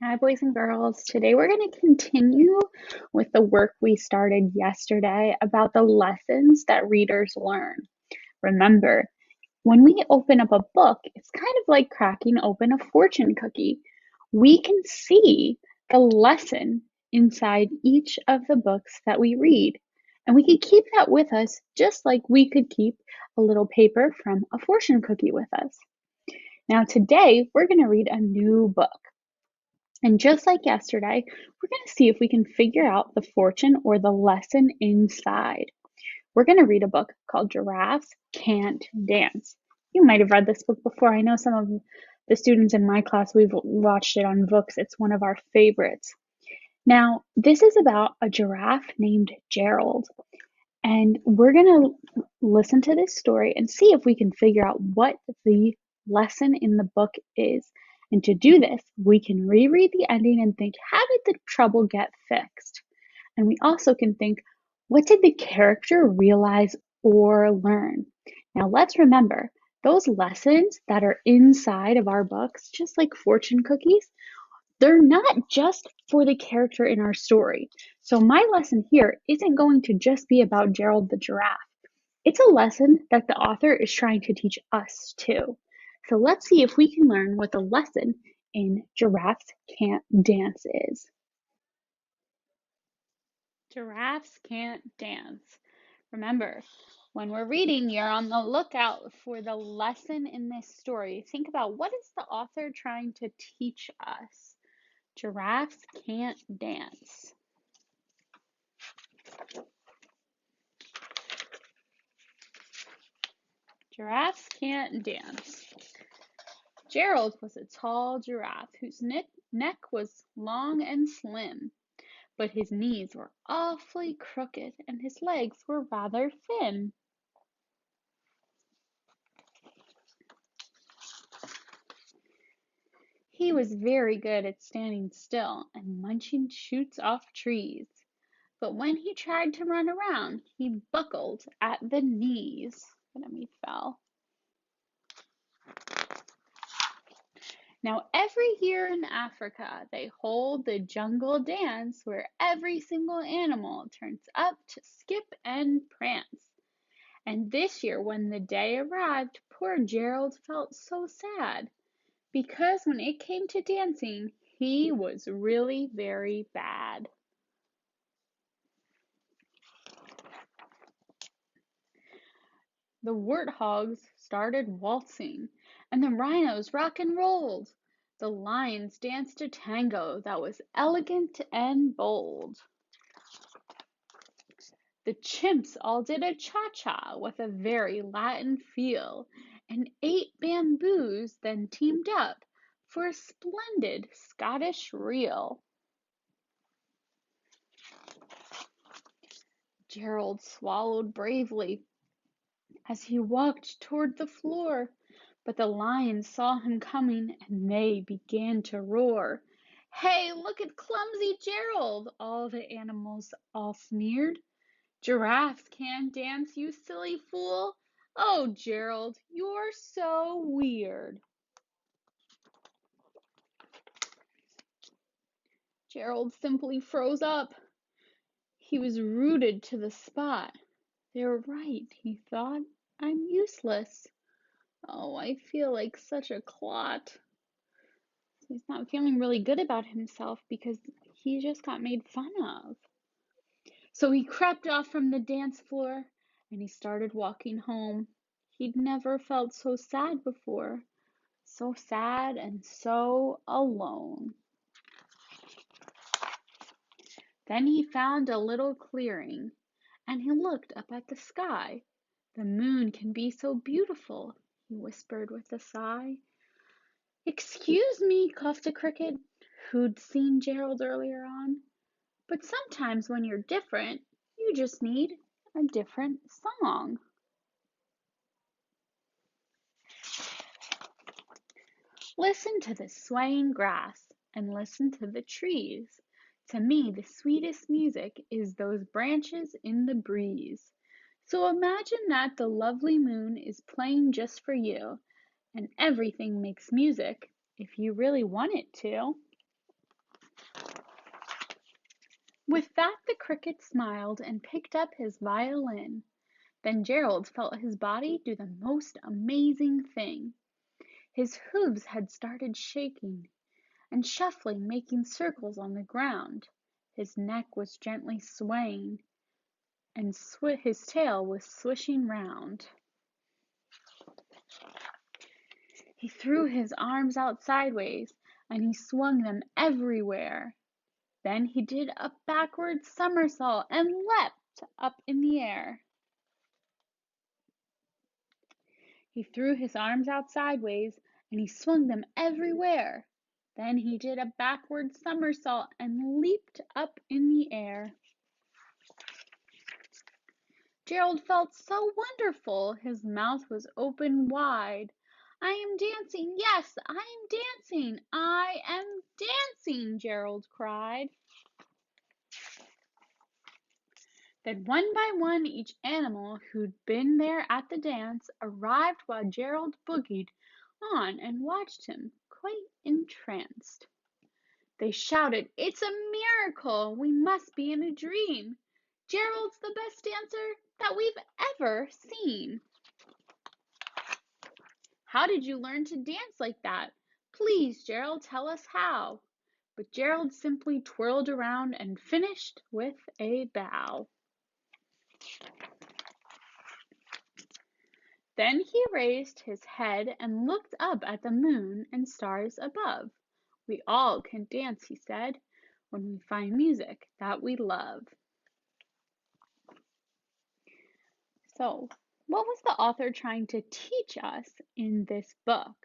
Hi, boys and girls. Today we're going to continue with the work we started yesterday about the lessons that readers learn. Remember, when we open up a book, it's kind of like cracking open a fortune cookie. We can see the lesson inside each of the books that we read. And we can keep that with us just like we could keep a little paper from a fortune cookie with us. Now, today we're going to read a new book. And just like yesterday, we're going to see if we can figure out the fortune or the lesson inside. We're going to read a book called Giraffes Can't Dance. You might have read this book before. I know some of the students in my class, we've watched it on Books. It's one of our favorites. Now, this is about a giraffe named Gerald. And we're going to listen to this story and see if we can figure out what the lesson in the book is. And to do this, we can reread the ending and think, how did the trouble get fixed? And we also can think, what did the character realize or learn? Now, let's remember those lessons that are inside of our books, just like fortune cookies, they're not just for the character in our story. So my lesson here isn't going to just be about Gerald the giraffe. It's a lesson that the author is trying to teach us too. So let's see if we can learn what the lesson in Giraffes Can't Dance is. Giraffes can't dance. Remember, when we're reading, you're on the lookout for the lesson in this story. Think about, what is the author trying to teach us? Giraffes can't dance. Giraffes can't dance. Gerald was a tall giraffe whose neck was long and slim, but his knees were awfully crooked and his legs were rather thin. He was very good at standing still and munching shoots off trees, but when he tried to run around, he buckled at the knees, and he fell. Now, every year in Africa, they hold the jungle dance where every single animal turns up to skip and prance. And this year, when the day arrived, poor Gerald felt so sad because when it came to dancing, he was really very bad. The warthogs started waltzing, and the rhinos rock and rolled. The lions danced a tango that was elegant and bold. The chimps all did a cha-cha with a very Latin feel, and 8 bamboos then teamed up for a splendid Scottish reel. Gerald swallowed bravely as he walked toward the floor, but the lions saw him coming and they began to roar. "Hey, look at clumsy Gerald!" all the animals all sneered. "Giraffes can't dance, you silly fool! Oh, Gerald, you're so weird." Gerald simply froze up. He was rooted to the spot. They were right, he thought. I'm useless. Oh, I feel like such a clot. He's not feeling really good about himself because he just got made fun of. So he crept off from the dance floor and he started walking home. He'd never felt so sad before. So sad and so alone. Then he found a little clearing and he looked up at the sky. "The moon can be so beautiful," he whispered with a sigh. "Excuse me," coughed a cricket, who'd seen Gerald earlier on, "but sometimes when you're different, you just need a different song." Listen to the swaying grass and listen to the trees. To me, the sweetest music is those branches in the breeze. So imagine that the lovely moon is playing just for you, and everything makes music if you really want it to. With that, the cricket smiled and picked up his violin. Then Gerald felt his body do the most amazing thing. His hooves had started shaking and shuffling, making circles on the ground. His neck was gently swaying, and his tail was swishing round. He threw his arms out sideways, and he swung them everywhere. Then he did a backward somersault and leapt up in the air. He threw his arms out sideways, and he swung them everywhere. Then he did a backward somersault and leaped up in the air. Gerald felt so wonderful. His mouth was open wide. I am dancing, yes, I am dancing, I am dancing, Gerald cried. Then one by one each animal who'd been there at the dance arrived while Gerald boogied on and watched him, quite entranced. They shouted, "It's a miracle! We must be in a dream! Gerald's the best dancer that we've ever seen!" "How did you learn to dance like that? Please, Gerald, tell us how." But Gerald simply twirled around and finished with a bow. Then he raised his head and looked up at the moon and stars above. "We all can dance," he said, "when we find music that we love." So, what was the author trying to teach us in this book?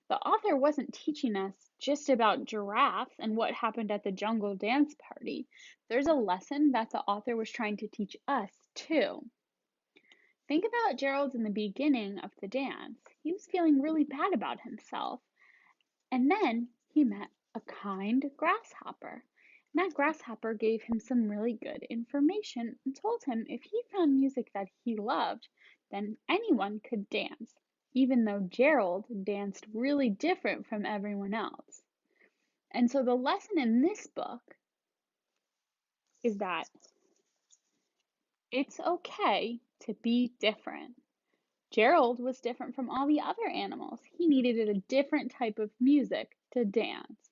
The author wasn't teaching us just about giraffes and what happened at the jungle dance party. There's a lesson that the author was trying to teach us too. Think about Gerald in the beginning of the dance. He was feeling really bad about himself. And then he met a kind grasshopper. And that grasshopper gave him some really good information and told him if he found music that he loved, then anyone could dance, even though Gerald danced really different from everyone else. And so the lesson in this book is that it's okay to be different. Gerald was different from all the other animals. He needed a different type of music to dance.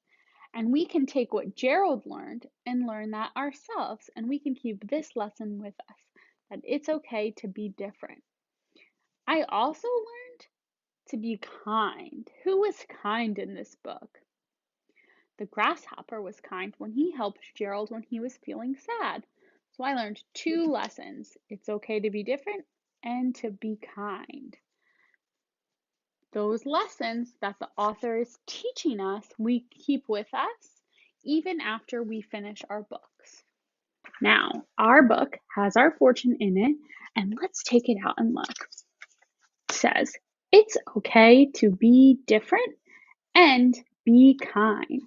And we can take what Gerald learned and learn that ourselves. And we can keep this lesson with us, that it's okay to be different. I also learned to be kind. Who was kind in this book? The grasshopper was kind when he helped Gerald when he was feeling sad. So I learned two lessons. It's okay to be different and to be kind. Those lessons that the author is teaching us, we keep with us even after we finish our books. Now, our book has our fortune in it, and let's take it out and look. It says, "It's okay to be different and be kind."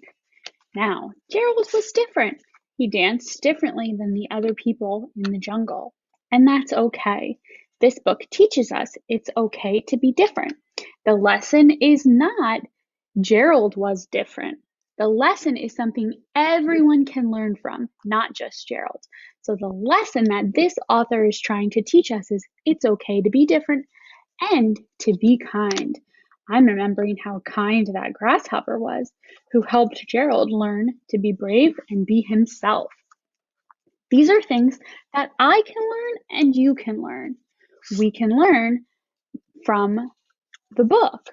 Now, Gerald was different. He danced differently than the other people in the jungle, and that's okay. This book teaches us it's okay to be different. The lesson is not Gerald was different. The lesson is something everyone can learn from, not just Gerald. So the lesson that this author is trying to teach us is it's okay to be different and to be kind. I'm remembering how kind that grasshopper was, who helped Gerald learn to be brave and be himself. These are things that I can learn and you can learn. We can learn from the book.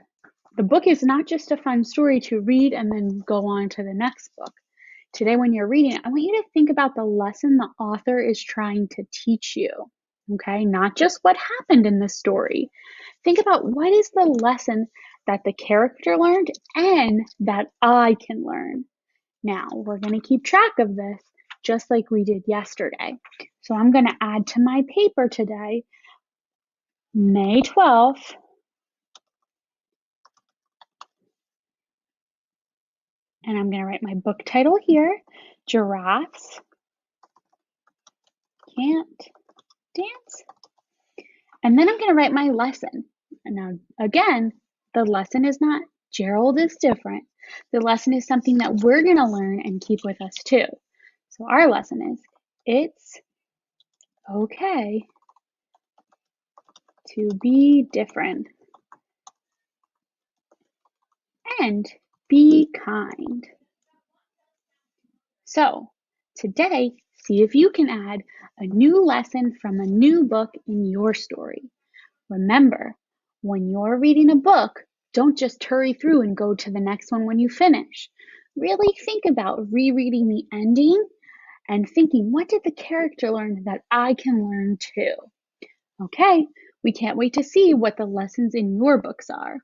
The book is not just a fun story to read and then go on to the next book. Today, when you're reading it, I want you to think about the lesson the author is trying to teach you. Okay, not just what happened in the story. Think about what is the lesson that the character learned and that I can learn. Now, we're going to keep track of this just like we did yesterday. So I'm going to add to my paper today, May 12th, and I'm going to write my book title here, Giraffes Can't Dance. And then I'm going to write my lesson. And now, again, the lesson is not Gerald is different. The lesson is something that we're going to learn and keep with us too. So our lesson is, it's okay to be different and be kind. So today, see if you can add a new lesson from a new book in your story. Remember, when you're reading a book, don't just hurry through and go to the next one when you finish. Really think about rereading the ending and thinking, what did the character learn that I can learn too? Okay, we can't wait to see what the lessons in your books are.